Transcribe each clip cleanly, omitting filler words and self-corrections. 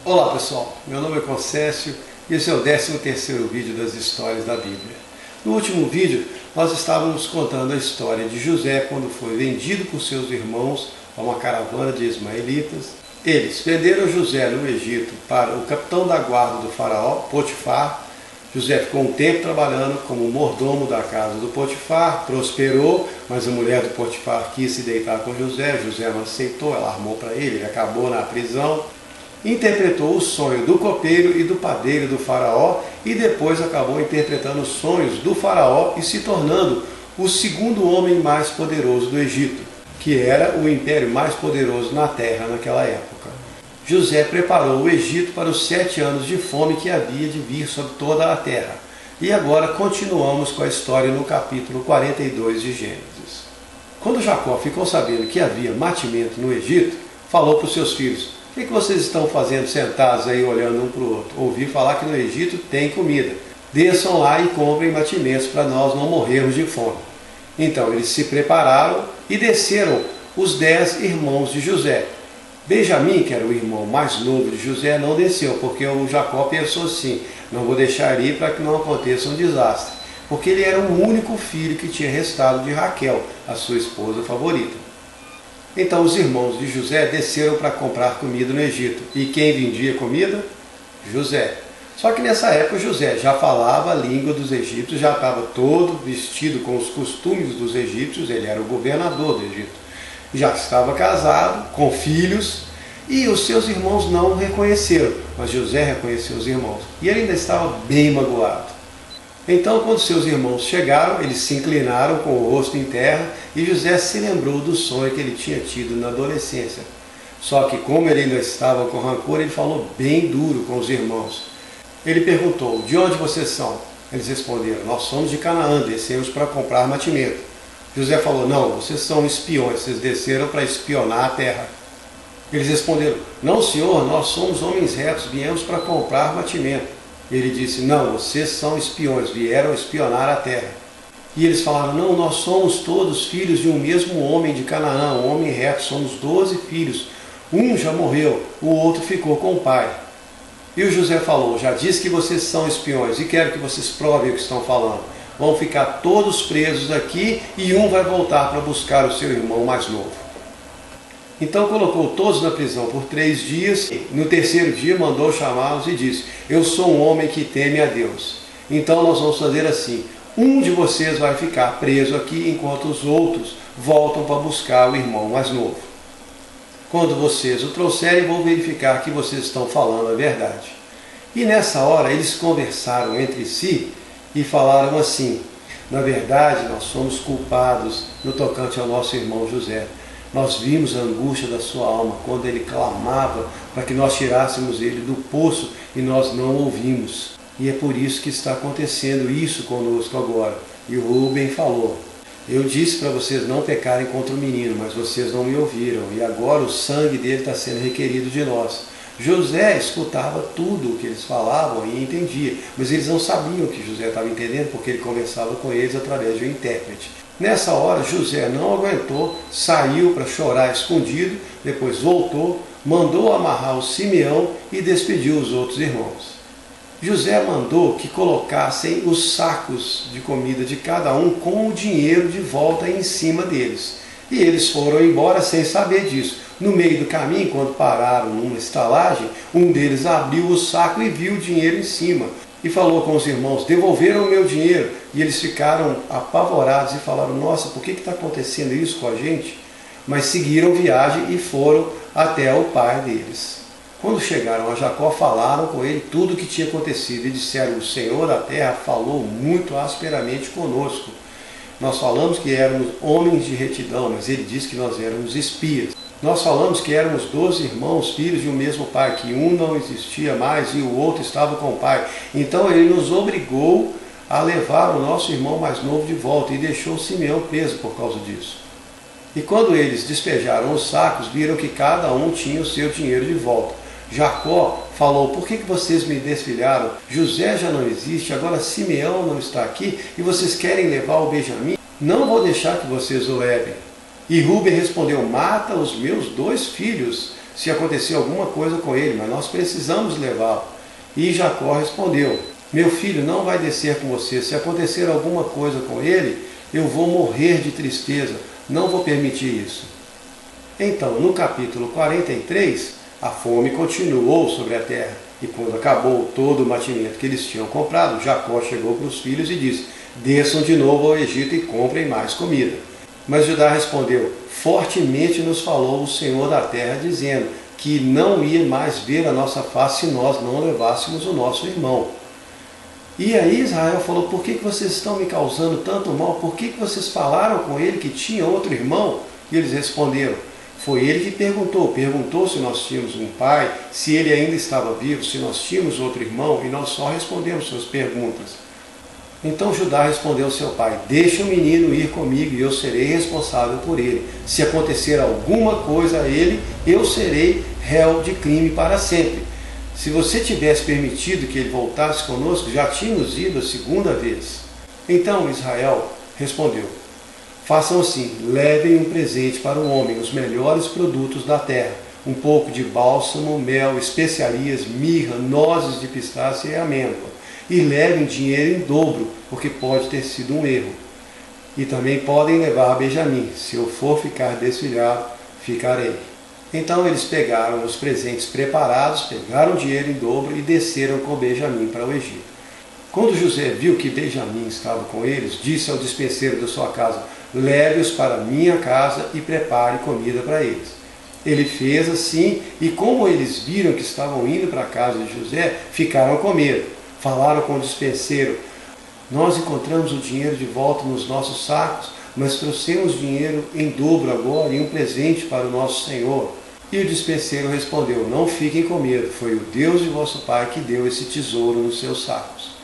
Olá pessoal, meu nome é Concécio e esse é o 13º vídeo das histórias da Bíblia. No último vídeo nós estávamos contando a história de José quando foi vendido por seus irmãos a uma caravana de ismaelitas. Eles venderam José no Egito para o capitão da guarda do faraó, Potifar. José ficou um tempo trabalhando como mordomo da casa do Potifar, prosperou, mas a mulher do Potifar quis se deitar com José, José não aceitou, ela armou para ele acabou na prisão. Interpretou o sonho do copeiro e do padeiro do faraó e depois acabou interpretando os sonhos do faraó e se tornando o segundo homem mais poderoso do Egito, que era o império mais poderoso na terra naquela época. José preparou o Egito para os 7 anos de fome que havia de vir sobre toda a terra. E agora continuamos com a história no capítulo 42 de Gênesis. Quando Jacó ficou sabendo que havia mantimento no Egito, falou para os seus filhos: o que vocês estão fazendo sentados aí olhando um para o outro? Ouvi falar que no Egito tem comida. Desçam lá e comprem mantimentos para nós não morrermos de fome. Então eles se prepararam e desceram os 10 irmãos de José. Benjamim, que era o irmão mais novo de José, não desceu, porque o Jacó pensou assim: não vou deixar ir para que não aconteça um desastre. Porque ele era o único filho que tinha restado de Raquel, a sua esposa favorita. Então os irmãos de José desceram para comprar comida no Egito. E quem vendia comida? José. Só que nessa época José já falava a língua dos egípcios, já estava todo vestido com os costumes dos egípcios, ele era o governador do Egito. Já estava casado, com filhos, e os seus irmãos não o reconheceram, mas José reconheceu os irmãos. E ele ainda estava bem magoado. Então, quando seus irmãos chegaram, eles se inclinaram com o rosto em terra e José se lembrou do sonho que ele tinha tido na adolescência. Só que, como ele ainda estava com rancor, ele falou bem duro com os irmãos. Ele perguntou: de onde vocês são? Eles responderam: nós somos de Canaã, descemos para comprar mantimento. José falou: não, vocês são espiões, vocês desceram para espionar a terra. Eles responderam: não, senhor, nós somos homens retos, viemos para comprar mantimento. Ele disse: não, vocês são espiões, vieram espionar a terra. E eles falaram: não, nós somos todos filhos de um mesmo homem de Canaã, um homem reto, somos 12 filhos. Um já morreu, o outro ficou com o pai. E o José falou: já disse que vocês são espiões e quero que vocês provem o que estão falando. Vão ficar todos presos aqui e um vai voltar para buscar o seu irmão mais novo. Então colocou todos na prisão por 3 dias, no 3º dia mandou chamá-los e disse: eu sou um homem que teme a Deus. Então nós vamos fazer assim: um de vocês vai ficar preso aqui enquanto os outros voltam para buscar o irmão mais novo. Quando vocês o trouxerem, vou verificar que vocês estão falando a verdade. E nessa hora eles conversaram entre si e falaram assim: na verdade nós somos culpados no tocante ao nosso irmão José. Nós vimos a angústia da sua alma quando ele clamava para que nós tirássemos ele do poço e nós não ouvimos. E é por isso que está acontecendo isso conosco agora. E o Rúben falou: eu disse para vocês não pecarem contra o menino, mas vocês não me ouviram. E agora o sangue dele está sendo requerido de nós. José escutava tudo o que eles falavam e entendia, mas eles não sabiam que José estava entendendo porque ele conversava com eles através de um intérprete. Nessa hora José não aguentou, saiu para chorar escondido, depois voltou, mandou amarrar o Simeão e despediu os outros irmãos. José mandou que colocassem os sacos de comida de cada um com o dinheiro de volta em cima deles. E eles foram embora sem saber disso. No meio do caminho, quando pararam numa estalagem, um deles abriu o saco e viu o dinheiro em cima. E falou com os irmãos: devolveram o meu dinheiro. E eles ficaram apavorados e falaram: nossa, por que está acontecendo isso com a gente? Mas seguiram viagem e foram até o pai deles. Quando chegaram a Jacó, falaram com ele tudo o que tinha acontecido e disseram: o Senhor da terra falou muito asperamente conosco. Nós falamos que éramos homens de retidão, mas ele disse que nós éramos espias. Nós falamos que éramos 12 irmãos, filhos de um mesmo pai, que um não existia mais e o outro estava com o pai. Então ele nos obrigou a levar o nosso irmão mais novo de volta e deixou Simeão preso por causa disso. E quando eles despejaram os sacos, viram que cada um tinha o seu dinheiro de volta. Jacó falou: por que vocês me desfilharam? José já não existe, agora Simeão não está aqui e vocês querem levar o Benjamim? Não vou deixar que vocês o levem. E Rúben respondeu: mata os meus 2 filhos. se acontecer alguma coisa com ele, mas nós precisamos levá-lo. E Jacó respondeu: meu filho não vai descer com você, se acontecer alguma coisa com ele, eu vou morrer de tristeza, não vou permitir isso. Então, no capítulo 43, a fome continuou sobre a terra, e quando acabou todo o mantimento que eles tinham comprado, Jacó chegou para os filhos e disse: desçam de novo ao Egito e comprem mais comida. Mas Judá respondeu: fortemente nos falou o Senhor da terra, dizendo que não ia mais ver a nossa face se nós não levássemos o nosso irmão. E aí Israel falou: por que vocês estão me causando tanto mal? Por que vocês falaram com ele que tinha outro irmão? E eles responderam: foi ele que perguntou se nós tínhamos um pai, se ele ainda estava vivo, se nós tínhamos outro irmão, e nós só respondemos suas perguntas. Então Judá respondeu ao seu pai: deixa o menino ir comigo e eu serei responsável por ele. Se acontecer alguma coisa a ele, eu serei réu de crime para sempre. Se você tivesse permitido que ele voltasse conosco, já tínhamos ido a segunda vez. Então Israel respondeu: façam assim, levem um presente para o homem, os melhores produtos da terra, um pouco de bálsamo, mel, especiarias, mirra, nozes de pistache e amêndoa. E levem dinheiro em dobro, porque pode ter sido um erro. E também podem levar Benjamim. Se eu for ficar desfilhado, ficarei. Então eles pegaram os presentes preparados, pegaram o dinheiro em dobro e desceram com Benjamim para o Egito. Quando José viu que Benjamim estava com eles, disse ao dispenseiro da sua casa: leve-os para minha casa e prepare comida para eles. Ele fez assim, e como eles viram que estavam indo para a casa de José, ficaram com medo. Falaram com o dispenseiro: nós encontramos o dinheiro de volta nos nossos sacos, mas trouxemos dinheiro em dobro agora e um presente para o nosso senhor. E o dispenseiro respondeu: não fiquem com medo, foi o Deus de vosso pai que deu esse tesouro nos seus sacos.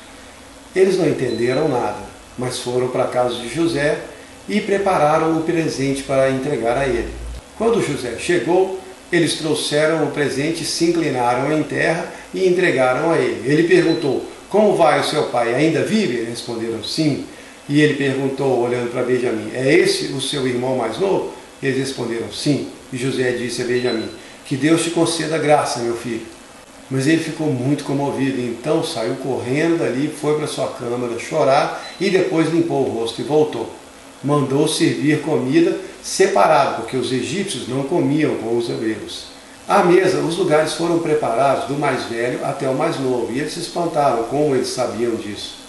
Eles não entenderam nada, mas foram para a casa de José e prepararam o presente para entregar a ele. Quando José chegou, eles trouxeram o presente, se inclinaram em terra e entregaram a ele. Ele perguntou: como vai o seu pai? Ainda vive? Eles responderam: sim. E ele perguntou, olhando para Benjamim: é esse o seu irmão mais novo? Eles responderam: sim. E José disse a Benjamim: que Deus te conceda graça, meu filho. Mas ele ficou muito comovido, então saiu correndo dali, foi para sua câmara chorar e depois limpou o rosto e voltou. Mandou servir comida separado, porque os egípcios não comiam com os hebreus. À mesa, os lugares foram preparados do mais velho até o mais novo, e eles se espantaram como eles sabiam disso.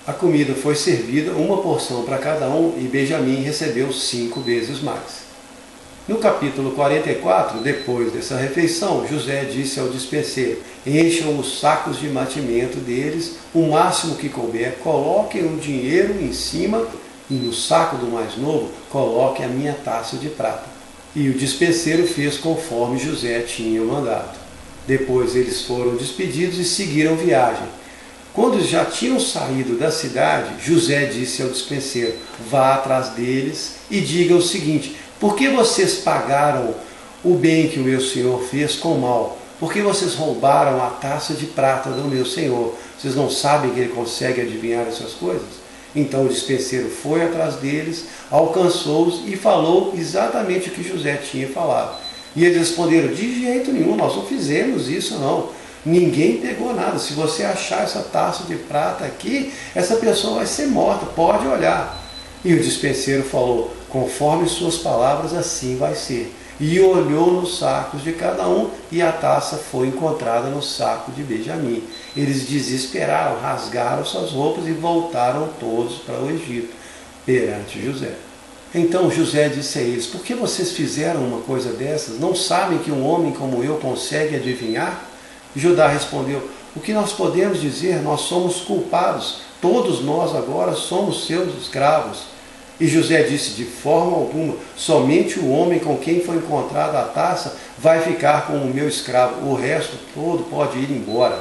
A comida foi servida, uma porção para cada um, e Benjamim recebeu 5 vezes mais. No capítulo 44, depois dessa refeição, José disse ao dispenseiro: encham os sacos de mantimento deles, o máximo que couber, coloquem o dinheiro em cima, e no saco do mais novo, coloquem a minha taça de prata. E o dispenseiro fez conforme José tinha mandado. Depois eles foram despedidos e seguiram viagem. Quando já tinham saído da cidade, José disse ao dispenseiro: vá atrás deles e diga o seguinte: por que vocês pagaram o bem que o meu senhor fez com o mal? Por que vocês roubaram a taça de prata do meu senhor? Vocês não sabem que ele consegue adivinhar essas coisas? Então o dispenseiro foi atrás deles, alcançou-os e falou exatamente o que José tinha falado. E eles responderam: de jeito nenhum, nós não fizemos isso não. Ninguém pegou nada. Se você achar essa taça de prata aqui, essa pessoa vai ser morta, pode olhar. E o dispenseiro falou: conforme suas palavras, assim vai ser. E olhou nos sacos de cada um, e a taça foi encontrada no saco de Benjamim. Eles desesperaram, rasgaram suas roupas e voltaram todos para o Egito, perante José. Então José disse a eles: por que vocês fizeram uma coisa dessas? Não sabem que um homem como eu consegue adivinhar? Judá respondeu: o que nós podemos dizer? Nós somos culpados, todos nós agora somos seus escravos. E José disse: de forma alguma, somente o homem com quem foi encontrada a taça vai ficar como o meu escravo, o resto todo pode ir embora.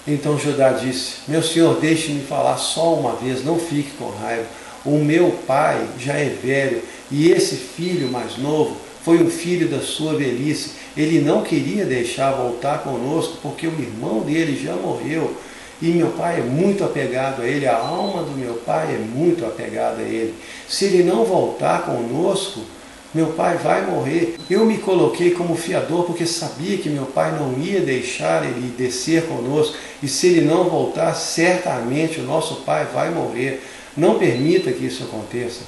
Então Judá disse: meu senhor, deixe-me falar só uma vez, não fique com raiva. O meu pai já é velho, e esse filho mais novo foi um filho da sua velhice. Ele não queria deixar voltar conosco, porque o irmão dele já morreu. E meu pai é muito apegado a ele, a alma do meu pai é muito apegada a ele. Se ele não voltar conosco, meu pai vai morrer. Eu me coloquei como fiador porque sabia que meu pai não ia deixar ele descer conosco, e se ele não voltar, certamente o nosso pai vai morrer. Não permita que isso aconteça.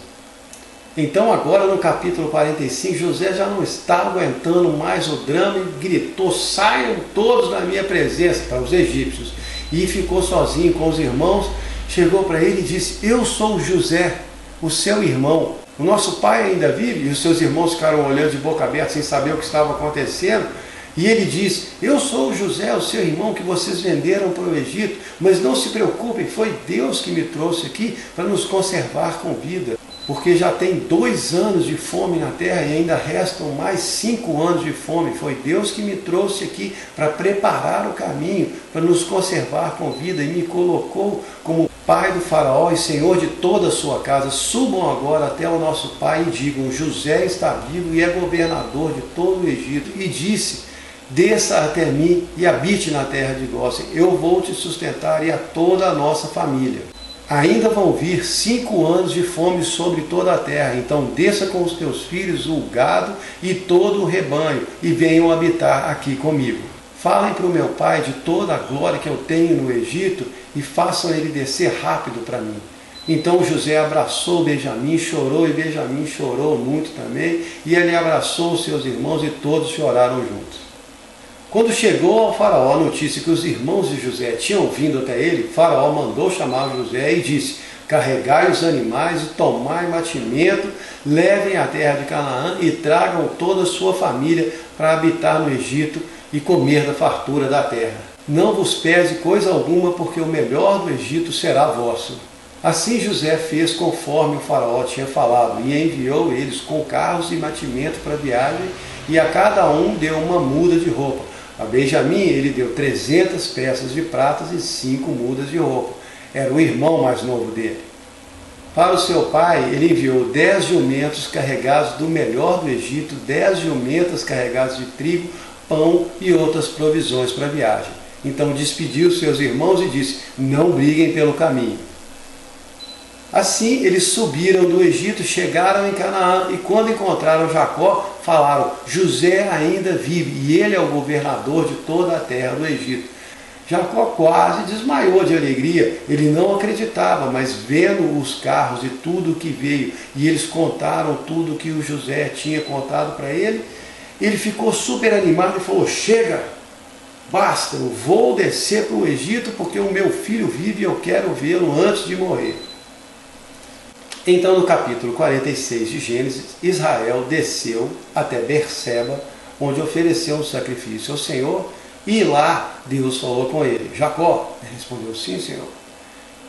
Então agora no capítulo 45, José já não está aguentando mais o drama e gritou: saiam todos da minha presença, para os egípcios. E ficou sozinho com os irmãos. Chegou para ele e disse: eu sou José, o seu irmão. O nosso pai ainda vive? E os seus irmãos ficaram olhando de boca aberta sem saber o que estava acontecendo. E ele diz: eu sou José, o seu irmão, que vocês venderam para o Egito, mas não se preocupem, foi Deus que me trouxe aqui para nos conservar com vida. Porque já tem 2 anos de fome na terra e ainda restam mais 5 anos de fome. Foi Deus que me trouxe aqui para preparar o caminho, para nos conservar com vida, e me colocou como pai do faraó e senhor de toda a sua casa. Subam agora até o nosso pai e digam: José está vivo e é governador de todo o Egito. E disse: desça até mim e habite na terra de Gósen. Eu vou te sustentar e a toda a nossa família. Ainda vão vir 5 anos de fome sobre toda a terra, então desça com os teus filhos, o gado e todo o rebanho, e venham habitar aqui comigo. Falem para o meu pai de toda a glória que eu tenho no Egito, e façam ele descer rápido para mim. Então José abraçou Benjamim, chorou, e Benjamim chorou muito também, e ele abraçou os seus irmãos, e todos choraram juntos. Quando chegou ao faraó a notícia que os irmãos de José tinham vindo até ele, faraó mandou chamar José e disse: carregai os animais e tomai mantimento, levem à terra de Canaã e tragam toda a sua família para habitar no Egito e comer da fartura da terra. Não vos pese coisa alguma, porque o melhor do Egito será vosso. Assim José fez conforme o faraó tinha falado, e enviou eles com carros e mantimento para a viagem, e a cada um deu uma muda de roupa. A Benjamim ele deu 300 peças de pratas e 5 mudas de roupa. Era o irmão mais novo dele. Para o seu pai, ele enviou 10 jumentos carregados do melhor do Egito, 10 jumentas carregadas de trigo, pão e outras provisões para a viagem. Então despediu seus irmãos e disse: não briguem pelo caminho. Assim eles subiram do Egito, chegaram em Canaã, e quando encontraram Jacó, falaram: José ainda vive, e ele é o governador de toda a terra do Egito. Jacó quase desmaiou de alegria, ele não acreditava, mas vendo os carros e tudo o que veio, e eles contaram tudo que o José tinha contado para ele, ele ficou super animado e falou: chega, basta, eu vou descer para o Egito, porque o meu filho vive e eu quero vê-lo antes de morrer. Então, no capítulo 46 de Gênesis, Israel desceu até Berseba, onde ofereceu um sacrifício ao Senhor, e lá Deus falou com ele. Jacó, ele respondeu: sim, Senhor.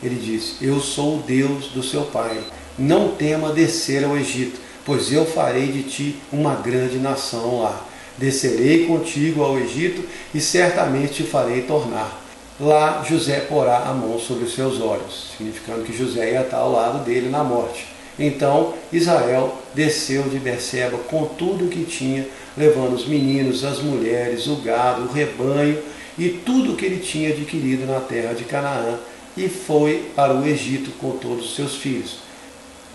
Ele disse: eu sou o Deus do seu pai, não tema descer ao Egito, pois eu farei de ti uma grande nação lá. Descerei contigo ao Egito e certamente te farei tornar. Lá José porá a mão sobre os seus olhos, significando que José ia estar ao lado dele na morte. Então Israel desceu de Berseba com tudo o que tinha, levando os meninos, as mulheres, o gado, o rebanho e tudo o que ele tinha adquirido na terra de Canaã, e foi para o Egito com todos os seus filhos.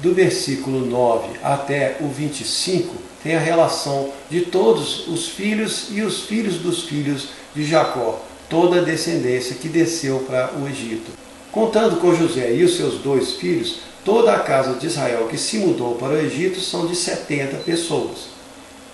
Do versículo 9 até o 25 tem a relação de todos os filhos e os filhos dos filhos de Jacó, toda a descendência que desceu para o Egito. Contando com José e os seus 2 filhos, toda a casa de Israel que se mudou para o Egito são de 70 pessoas.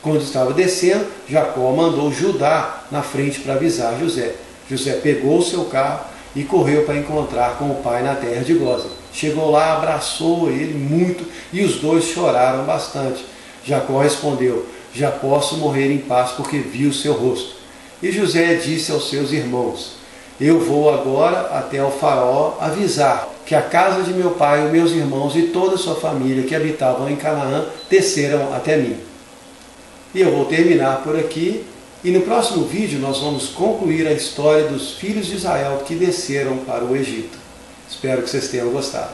Quando estava descendo, Jacó mandou Judá na frente para avisar José. José pegou o seu carro e correu para encontrar com o pai na terra de Gósen. Chegou lá, abraçou ele muito e os 2 choraram bastante. Jacó respondeu: já posso morrer em paz porque vi o seu rosto. E José disse aos seus irmãos: eu vou agora até o faraó avisar que a casa de meu pai, os meus irmãos e toda a sua família que habitavam em Canaã desceram até mim. E eu vou terminar por aqui, e no próximo vídeo nós vamos concluir a história dos filhos de Israel que desceram para o Egito. Espero que vocês tenham gostado.